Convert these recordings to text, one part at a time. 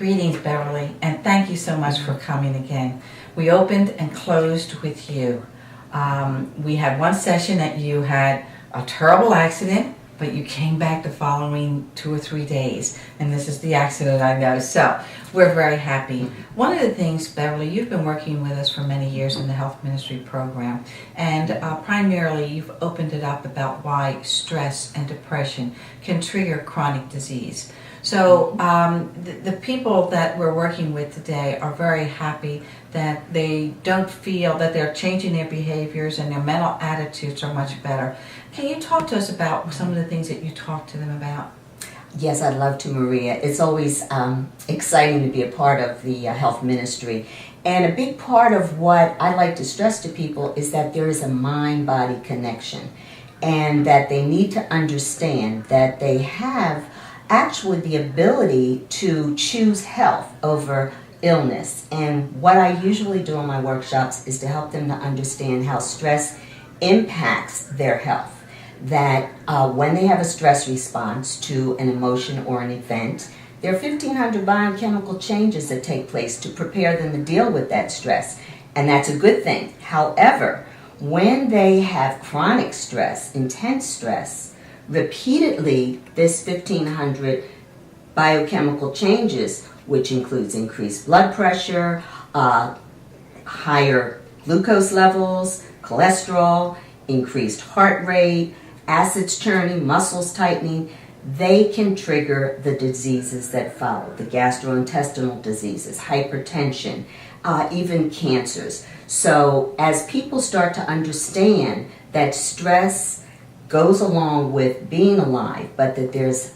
Greetings, Beverly, and thank you so much for coming again. We opened and closed with you. We had one session that you had a terrible accident, but you came back the following 2 or 3 days, and this is the accident I know, so we're very happy. One of the things, Beverly, you've been working with us for many years in the health ministry program, and primarily you've opened it up about why stress and depression can trigger chronic disease. So the people that we're working with today are very happy that they don't feel that they're changing their behaviors and their mental attitudes are much better. Can you talk to us about some of the things that you talk to them about? Yes, I'd love to, Maria. It's always exciting to be a part of the health ministry. And a big part of what I like to stress to people is that there is a mind-body connection, and that they need to understand that they have actually the ability to choose health over illness. And what I usually do in my workshops is to help them to understand how stress impacts their health. That when they have a stress response to an emotion or an event, there are 1,500 biochemical changes that take place to prepare them to deal with that stress. And that's a good thing. However, when they have chronic stress, intense stress, repeatedly, this 1,500 biochemical changes, which includes increased blood pressure, higher glucose levels, cholesterol, increased heart rate, acids churning, muscles tightening, they can trigger the diseases that follow, the gastrointestinal diseases, hypertension, even cancers. So as people start to understand that stress goes along with being alive, but that there's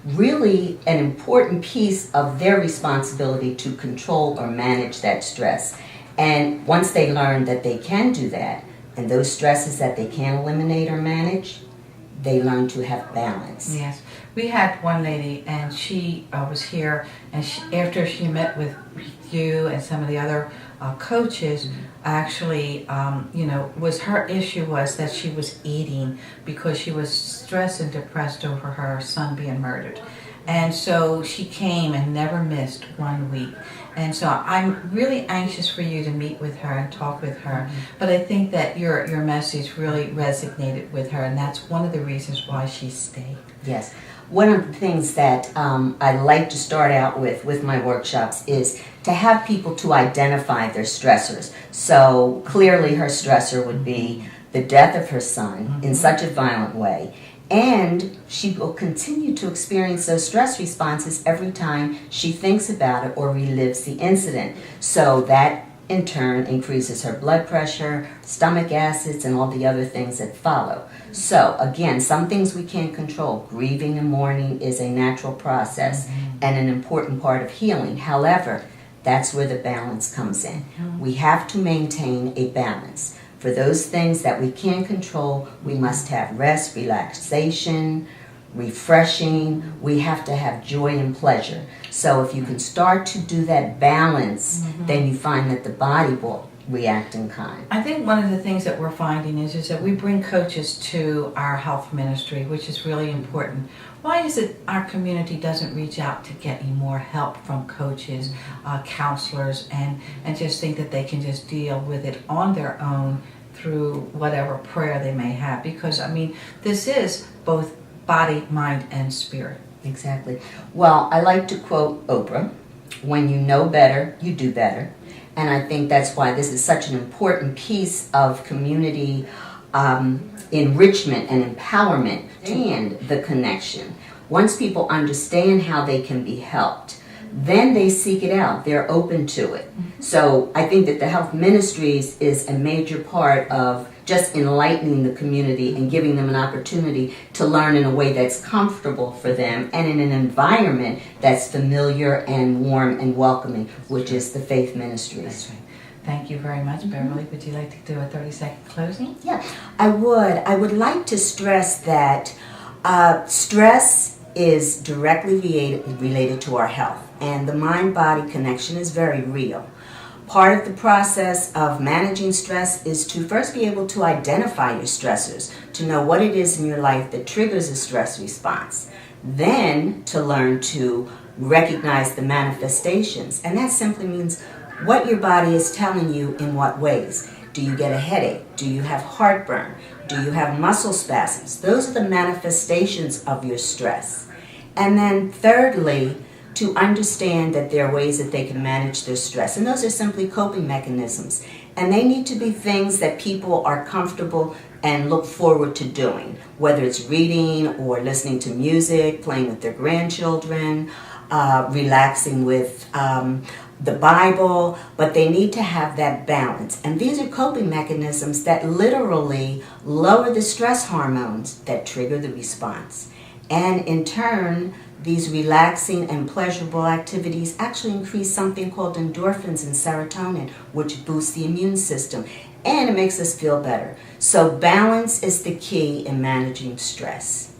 really an important piece of their responsibility to control or manage that stress. And once they learn that they can do that, and those stresses that they can eliminate or manage, they learn to have balance. Yes. We had one lady, and she was here, and after she met with you and some of the other coaches, actually, was her issue was that she was eating because she was stressed and depressed over her son being murdered. And so she came and never missed 1 week. And so I'm really anxious for you to meet with her and talk with her. But I think that your message really resonated with her, and that's one of the reasons why she stayed. Yes. One of the things that I like to start out with my workshops is to have people to identify their stressors. So clearly her stressor would be the death of her son in such a violent way. And she will continue to experience those stress responses every time she thinks about it or relives the incident. So that in turn increases her blood pressure, stomach acids, and all the other things that follow. So again, some things we can't control. Grieving and mourning is a natural process and an important part of healing. However, that's where the balance comes in. We have to maintain a balance. For those things that we can control, we must have rest, relaxation, refreshing. We have to have joy and pleasure. So if you can start to do that balance, then you find that the body will react in kind. I think one of the things that we're finding is that we bring coaches to our health ministry, which is really important. Why is it our community doesn't reach out to get any more help from coaches, counselors, and just think that they can just deal with it on their own through whatever prayer they may have? Because, I mean, this is both body, mind, and spirit. Exactly. Well, I like to quote Oprah, "When you know better, you do better." And I think that's why this is such an important piece of community enrichment and empowerment and the connection. Once people understand how they can be helped, then they seek it out. They're open to it. So I think that the health ministries is a major part of just enlightening the community and giving them an opportunity to learn in a way that's comfortable for them and in an environment that's familiar and warm and welcoming, which is the faith ministries. That's right. Thank you very much, Beverly. Would you like to do a 30-second closing? Yeah, I would. I would like to stress that stress is directly related to our health, and the mind-body connection is very real. Part of the process of managing stress is to first be able to identify your stressors, to know what it is in your life that triggers a stress response. Then to learn to recognize the manifestations. And that simply means what your body is telling you in what ways. Do you get a headache? Do you have heartburn? Do you have muscle spasms? Those are the manifestations of your stress. And then thirdly, to understand that there are ways that they can manage their stress. And those are simply coping mechanisms. And they need to be things that people are comfortable and look forward to doing, whether it's reading or listening to music, playing with their grandchildren, relaxing with the Bible, but they need to have that balance. And these are coping mechanisms that literally lower the stress hormones that trigger the response. And in turn, these relaxing and pleasurable activities actually increase something called endorphins and serotonin, which boosts the immune system, and it makes us feel better. So balance is the key in managing stress.